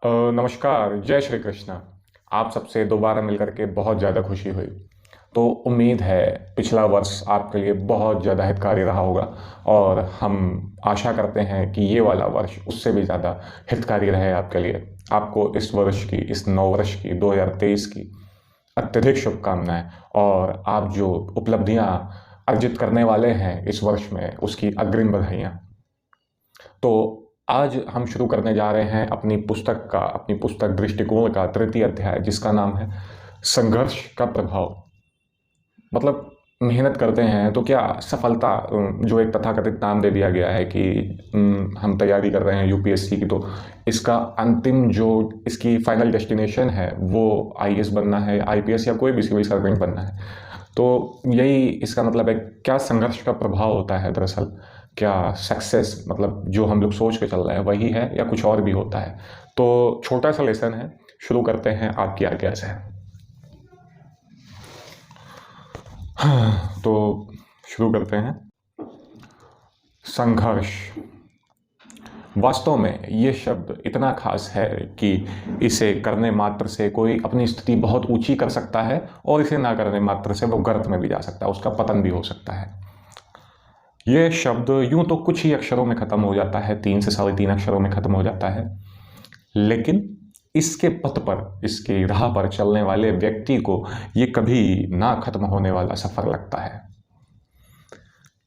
नमस्कार, जय श्री कृष्ण। आप सबसे दोबारा मिलकर के बहुत ज़्यादा खुशी हुई। तो उम्मीद है पिछला वर्ष आपके लिए बहुत ज़्यादा हितकारी रहा होगा और हम आशा करते हैं कि ये वाला वर्ष उससे भी ज़्यादा हितकारी रहे आपके लिए। आपको इस वर्ष की, इस नव वर्ष की, 2023 की अत्यधिक शुभकामनाएँ और आप जो उपलब्धियाँ अर्जित करने वाले हैं इस वर्ष में, उसकी अग्रिम बधाइयाँ। तो आज हम शुरू करने जा रहे हैं अपनी पुस्तक दृष्टिकोण का तृतीय अध्याय, जिसका नाम है संघर्ष का प्रभाव। मतलब मेहनत करते हैं तो क्या सफलता, जो एक तथाकथित नाम दे दिया गया है कि हम तैयारी कर रहे हैं यूपीएससी की, तो इसका अंतिम जो इसकी फाइनल डेस्टिनेशन है वो आईएएस बनना है, आईपीएस या कोई भी सिविल सर्वेंट बनना है। तो यही इसका मतलब है। क्या संघर्ष का प्रभाव होता है दरअसल? क्या सक्सेस मतलब जो हम लोग सोच के चल रहे हैं वही है या कुछ और भी होता है? तो छोटा सा लेसन है, शुरू करते हैं आपकी आज्ञा से। तो शुरू करते हैं। संघर्ष, वास्तव में ये शब्द इतना खास है कि इसे करने मात्र से कोई अपनी स्थिति बहुत ऊंची कर सकता है और इसे ना करने मात्र से वो गर्त में भी जा सकता है, उसका पतन भी हो सकता है। ये शब्द यूं तो कुछ ही अक्षरों में ख़त्म हो जाता है, 3 से 3.5 अक्षरों में ख़त्म हो जाता है, लेकिन इसके पथ पर, इसकी राह पर चलने वाले व्यक्ति को ये कभी ना खत्म होने वाला सफ़र लगता है।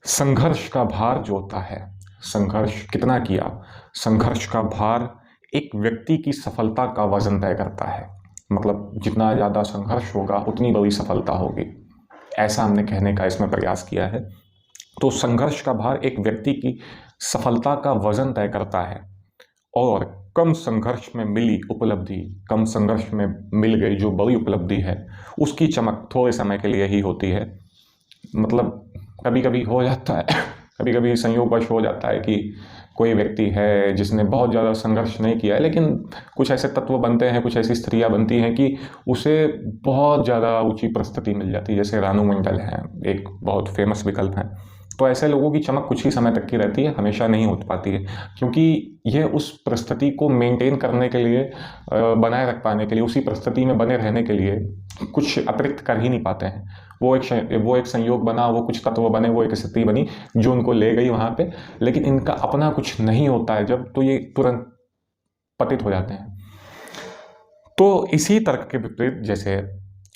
संघर्ष का भार जो होता है, संघर्ष कितना किया, संघर्ष का भार एक व्यक्ति की सफलता का वजन तय करता है। मतलब जितना ज़्यादा संघर्ष होगा उतनी बड़ी सफलता होगी, ऐसा हमने कहने का इसमें प्रयास किया है। तो संघर्ष का भार एक व्यक्ति की सफलता का वजन तय करता है और कम संघर्ष में मिली उपलब्धि, कम संघर्ष में मिल गई जो बड़ी उपलब्धि है, उसकी चमक थोड़े समय के लिए ही होती है। मतलब कभी कभी हो जाता है कभी कभी संयोगवश हो जाता है कि कोई व्यक्ति है जिसने बहुत ज़्यादा संघर्ष नहीं किया है, लेकिन कुछ ऐसे तत्व बनते हैं, कुछ ऐसी स्त्रियां बनती हैं कि उसे बहुत ज़्यादा ऊंची परिस्थिति मिल जाती है। जैसे रानू मंडल हैं, एक बहुत फेमस विकल्प हैं। तो ऐसे लोगों की चमक कुछ ही समय तक की रहती है, हमेशा नहीं हो पाती है, क्योंकि यह उस परिस्थिति को मेंटेन करने के लिए, बनाए रख पाने के लिए, उसी परिस्थिति में बने रहने के लिए कुछ अतिरिक्त कर ही नहीं पाते हैं। वो एक संयोग बना, वो कुछ तत्व बने, वो एक स्थिति बनी जो उनको ले गई वहाँ पे, लेकिन इनका अपना कुछ नहीं होता है जब, तो ये तुरंत पतित हो जाते हैं। तो इसी तर्क के विपरीत, जैसे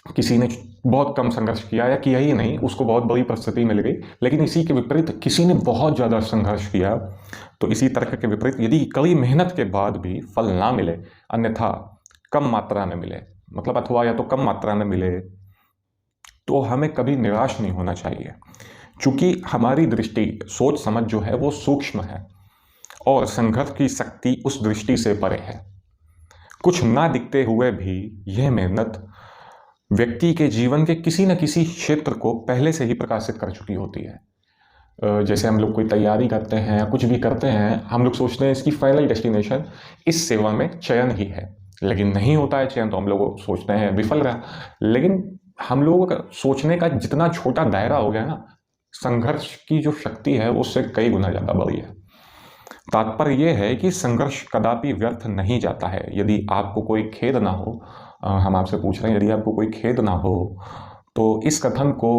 किसी ने बहुत कम संघर्ष किया या किया ही नहीं, उसको बहुत बड़ी परिस्थिति मिल गई, लेकिन इसी के विपरीत किसी ने बहुत ज़्यादा संघर्ष किया, तो इसी तर्क के विपरीत यदि कड़ी मेहनत के बाद भी फल ना मिले, अन्यथा कम मात्रा में मिले, मतलब अथवा या तो कम मात्रा में मिले, तो हमें कभी निराश नहीं होना चाहिए। चूँकि हमारी दृष्टि, सोच समझ जो है वो सूक्ष्म है और संघर्ष की शक्ति उस दृष्टि से परे है। कुछ ना दिखते हुए भी यह मेहनत व्यक्ति के जीवन के किसी न किसी क्षेत्र को पहले से ही प्रकाशित कर चुकी होती है। जैसे हम लोग कोई तैयारी करते हैं या कुछ भी करते हैं, हम लोग सोचते हैं इसकी फाइनल डेस्टिनेशन इस सेवा में चयन ही है, लेकिन नहीं होता है चयन, तो हम लोग सोचते हैं विफल रहा। लेकिन हम लोगों का सोचने का जितना छोटा दायरा हो गया ना, संघर्ष की जो शक्ति है उससे कई गुना ज़्यादा बड़ी है। तात्पर्य यह है कि संघर्ष कदापि व्यर्थ नहीं जाता है। यदि आपको कोई खेद ना हो, हम आपसे पूछ रहे हैं, यदि आपको कोई खेद ना हो, तो इस कथन को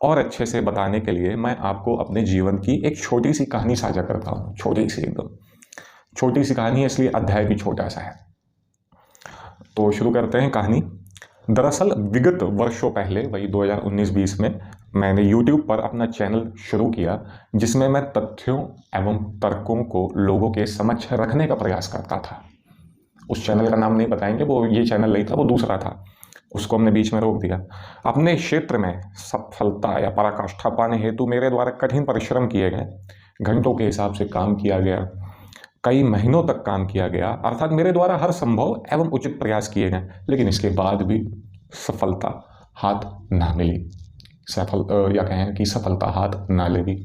और अच्छे से बताने के लिए मैं आपको अपने जीवन की एक छोटी सी कहानी साझा करता हूँ। छोटी सी, एकदम छोटी सी कहानी है, इसलिए अध्याय भी छोटा सा है। तो शुरू करते हैं कहानी। दरअसल विगत वर्षों पहले, वही 2019-20 में, मैंने YouTube पर अपना चैनल शुरू किया, जिसमें मैं तथ्यों एवं तर्कों को लोगों के समक्ष रखने का प्रयास करता था। उस चैनल का नाम नहीं बताएंगे, वो ये चैनल नहीं था, वो दूसरा था, उसको हमने बीच में रोक दिया। अपने क्षेत्र में सफलता या पराकाष्ठा पाने हेतु मेरे द्वारा कठिन परिश्रम किए गए, घंटों के हिसाब से काम किया गया, कई महीनों तक काम किया गया, अर्थात मेरे द्वारा हर संभव एवं उचित प्रयास किए गए, लेकिन इसके बाद भी सफलता हाथ ना मिली। या कहें कि सफलता हाथ ना लगी।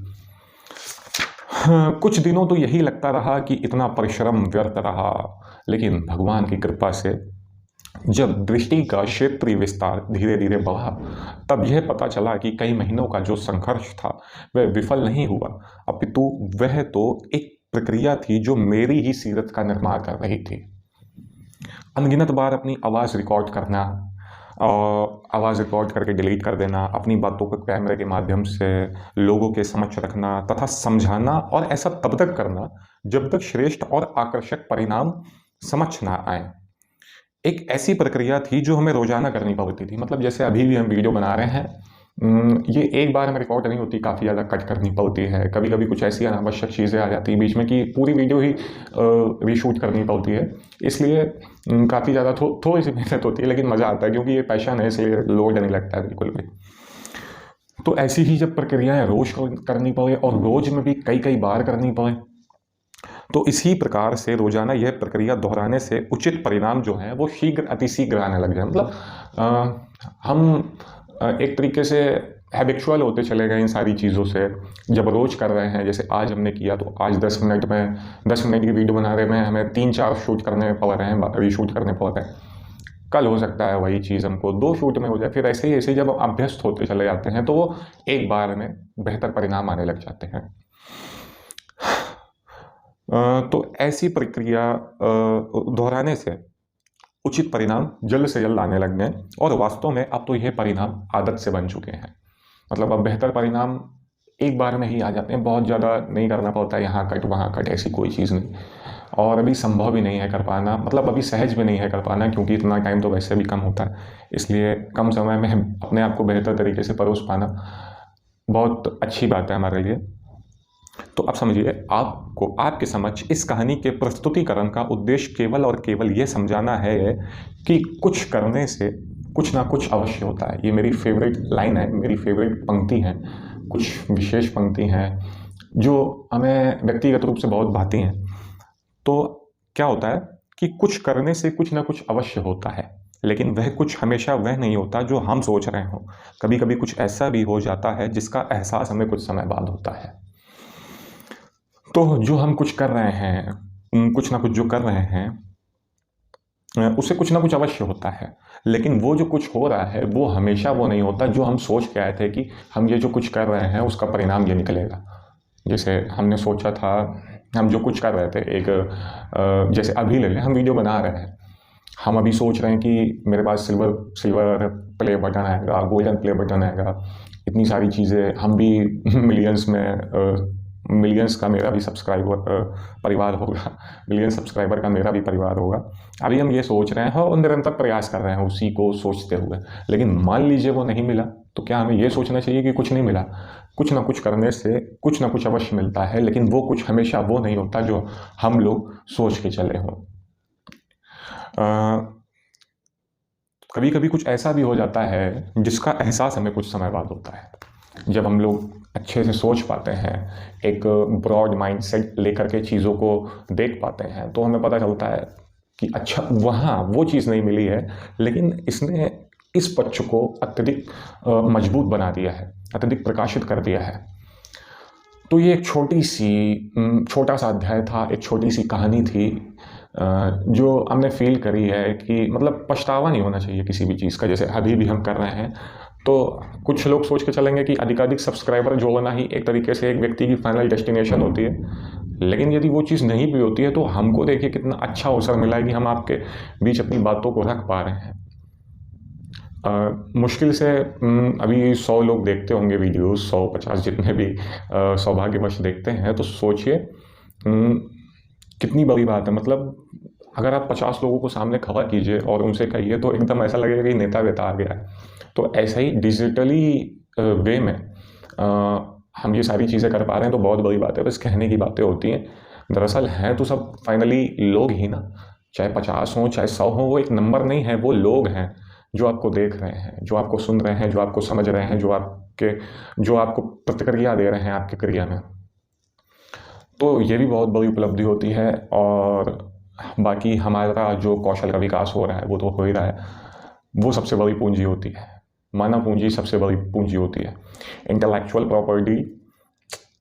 कुछ दिनों तो यही लगता रहा कि इतना परिश्रम व्यर्थ रहा, लेकिन भगवान की कृपा से जब दृष्टि का क्षेत्रीय विस्तार धीरे धीरे बढ़ा, तब यह पता चला कि कई महीनों का जो संघर्ष था वह विफल नहीं हुआ, अपितु वह तो एक प्रक्रिया थी जो मेरी ही सीरत का निर्माण कर रही थी। अनगिनत बार अपनी आवाज़ रिकॉर्ड करना और आवाज़ रिकॉर्ड करके डिलीट कर देना, अपनी बातों को कैमरे के माध्यम से लोगों के समक्ष रखना तथा समझाना, और ऐसा तब तक करना जब तक श्रेष्ठ और आकर्षक परिणाम समक्ष ना आए। एक ऐसी प्रक्रिया थी जो हमें रोज़ाना करनी पड़ती थी। मतलब जैसे अभी भी हम वीडियो बना रहे हैं, ये एक बार में रिकॉर्ड नहीं होती, काफ़ी ज़्यादा कट करनी पड़ती है। कभी कभी कुछ ऐसी अनावश्यक चीज़ें आ जाती हैं बीच में कि पूरी वीडियो ही रीशूट करनी पड़ती है। इसलिए काफ़ी ज़्यादा थोड़ी सी मेहनत होती है, लेकिन मज़ा आता है क्योंकि ये पैशन है, इसलिए लोड नहीं लगता है बिल्कुल भी। तो ऐसी ही जब प्रक्रियाएं रोज़ करनी पड़े और रोज़ में भी कई कई बार करनी पड़े, तो इसी प्रकार से रोजाना यह प्रक्रिया दोहराने से उचित परिणाम जो है वो शीघ्र अतिशीघ्र आने लग जाए। मतलब हम एक तरीके से हैबिचुअल होते चले गए इन सारी चीज़ों से। जब रोज कर रहे हैं, जैसे आज हमने किया तो आज 10 मिनट की वीडियो बना रहे में हमें 3-4 शूट करने पड़ रहे हैं, रीशूट करने पड़ रहे हैं। कल हो सकता है वही चीज़ हमको 2 शूट में हो जाए। फिर ऐसे ही जब अभ्यस्त होते चले जाते हैं तो वो एक बार में बेहतर परिणाम आने लग जाते हैं। तो ऐसी प्रक्रिया दोहराने से उचित परिणाम जल्द से जल्द आने लग गए, और वास्तव में अब तो यह परिणाम आदत से बन चुके हैं। मतलब अब बेहतर परिणाम एक बार में ही आ जाते हैं, बहुत ज़्यादा नहीं करना पड़ता, यहाँ कट वहाँ कट, ऐसी कोई चीज़ नहीं। और अभी संभव भी नहीं है कर पाना, मतलब अभी सहज भी नहीं है कर पाना, क्योंकि इतना टाइम तो वैसे भी कम होता है। इसलिए कम समय में अपने आप को बेहतर तरीके से परोस पाना बहुत अच्छी बात है हमारे लिए। तो अब समझिए, आपको आपके समक्ष इस कहानी के प्रस्तुतिकरण का उद्देश्य केवल और केवल ये समझाना है कि कुछ करने से कुछ ना कुछ अवश्य होता है। ये मेरी फेवरेट लाइन है, मेरी फेवरेट पंक्ति है। कुछ विशेष पंक्ति हैं जो हमें व्यक्तिगत रूप से बहुत भाती हैं। तो क्या होता है कि कुछ करने से कुछ ना कुछ अवश्य होता है, लेकिन वह कुछ हमेशा वह नहीं होता जो हम सोच रहे हों। कभी कभी कुछ ऐसा भी हो जाता है जिसका एहसास हमें कुछ समय बाद होता है। तो जो हम कुछ कर रहे हैं, कुछ ना कुछ जो कर रहे हैं, उससे कुछ ना कुछ अवश्य होता है, लेकिन वो जो कुछ हो रहा है वो हमेशा वो नहीं होता जो हम सोच के आए थे कि हम ये जो कुछ कर रहे हैं उसका परिणाम ये निकलेगा। जैसे हमने सोचा था, हम जो कुछ कर रहे थे, एक जैसे अभी ले लें, हम वीडियो बना रहे हैं, हम अभी सोच रहे हैं कि मेरे पास सिल्वर प्ले बटन आएगा, गोल्डन प्ले बटन आएगा, इतनी सारी चीज़ें, हम भी मिलियंस का मेरा भी परिवार होगा, मिलियन सब्सक्राइबर का मेरा भी परिवार होगा। अभी हम ये सोच रहे हैं और निरंतर प्रयास कर रहे हैं उसी को सोचते हुए, लेकिन मान लीजिए वो नहीं मिला, तो क्या हमें ये सोचना चाहिए कि कुछ नहीं मिला? कुछ ना कुछ करने से कुछ ना कुछ अवश्य मिलता है, लेकिन वो कुछ हमेशा वो नहीं होता जो हम लोग सोच के चले हों। कभी कभी कुछ ऐसा भी हो जाता है जिसका एहसास हमें कुछ समय बाद होता है। जब हम लोग अच्छे से सोच पाते हैं, एक ब्रॉड माइंडसेट लेकर के चीज़ों को देख पाते हैं, तो हमें पता चलता है कि अच्छा, वहाँ वो चीज़ नहीं मिली है, लेकिन इसने इस पक्ष को अत्यधिक मजबूत बना दिया है, अत्यधिक प्रकाशित कर दिया है। तो ये एक छोटा सा अध्याय था, एक छोटी सी कहानी थी जो हमने फील करी है कि मतलब पछतावा नहीं होना चाहिए किसी भी चीज़ का। जैसे अभी भी हम कर रहे हैं, तो कुछ लोग सोच के चलेंगे कि अधिकाधिक सब्सक्राइबर जोड़ना ही एक तरीके से एक व्यक्ति की फाइनल डेस्टिनेशन होती है, लेकिन यदि वो चीज़ नहीं भी होती है तो हमको देखिए कितना अच्छा अवसर मिला है कि हम आपके बीच अपनी बातों को रख पा रहे हैं। मुश्किल से अभी 100 लोग देखते होंगे वीडियोस, 100-50 जितने भी सौभाग्यवश देखते हैं, तो सोचिए कितनी बड़ी बात है। मतलब अगर आप 50 लोगों को सामने खड़ा कीजिए और उनसे कहिए, तो एकदम ऐसा लगेगा कि नेता वेता आ गया है। तो ऐसा ही डिजिटली वे में हम ये सारी चीज़ें कर पा रहे हैं, तो बहुत बड़ी बात है। बस कहने की बातें होती हैं, दरअसल हैं तो सब फाइनली लोग ही ना। चाहे 50 हों, चाहे 100 हों, वो एक नंबर नहीं है, वो लोग हैं जो आपको देख रहे हैं, जो आपको सुन रहे हैं, जो आपको समझ रहे हैं, जो आपको प्रतिक्रिया दे रहे हैं आपकी क्रिया में। तो ये भी बहुत बड़ी उपलब्धि होती है। और बाकी हमारा जो कौशल का विकास हो रहा है, वो तो हो ही रहा है, वो सबसे बड़ी पूंजी होती है। मानव पूंजी सबसे बड़ी पूंजी होती है। इंटेलेक्चुअल प्रॉपर्टी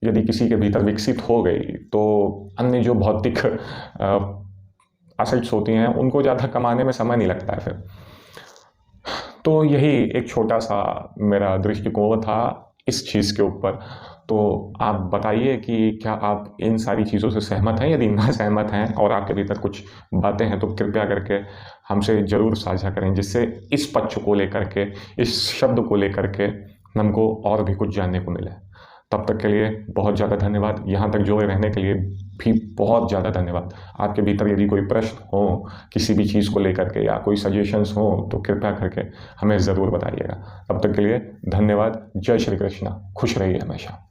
यदि किसी के भीतर विकसित हो गई, तो अन्य जो भौतिक एसेट्स होती हैं उनको ज़्यादा कमाने में समय नहीं लगता है फिर। तो यही एक छोटा सा मेरा दृष्टिकोण था इस चीज़ के ऊपर। तो आप बताइए कि क्या आप इन सारी चीज़ों से सहमत हैं? यदि ना सहमत हैं और आपके भीतर कुछ बातें हैं तो कृपया करके हमसे ज़रूर साझा करें, जिससे इस पक्ष को लेकर के, इस शब्द को लेकर के हमको और भी कुछ जानने को मिले। तब तक के लिए बहुत ज़्यादा धन्यवाद। यहाँ तक जुड़े रहने के लिए भी बहुत ज़्यादा धन्यवाद। आपके भीतर यदि कोई प्रश्न हो किसी भी चीज़ को लेकर के या कोई सजेशंस हो तो कृपया करके हमें ज़रूर बताइएगा। तब तक के लिए धन्यवाद। जय श्री कृष्ण। खुश रहिए हमेशा।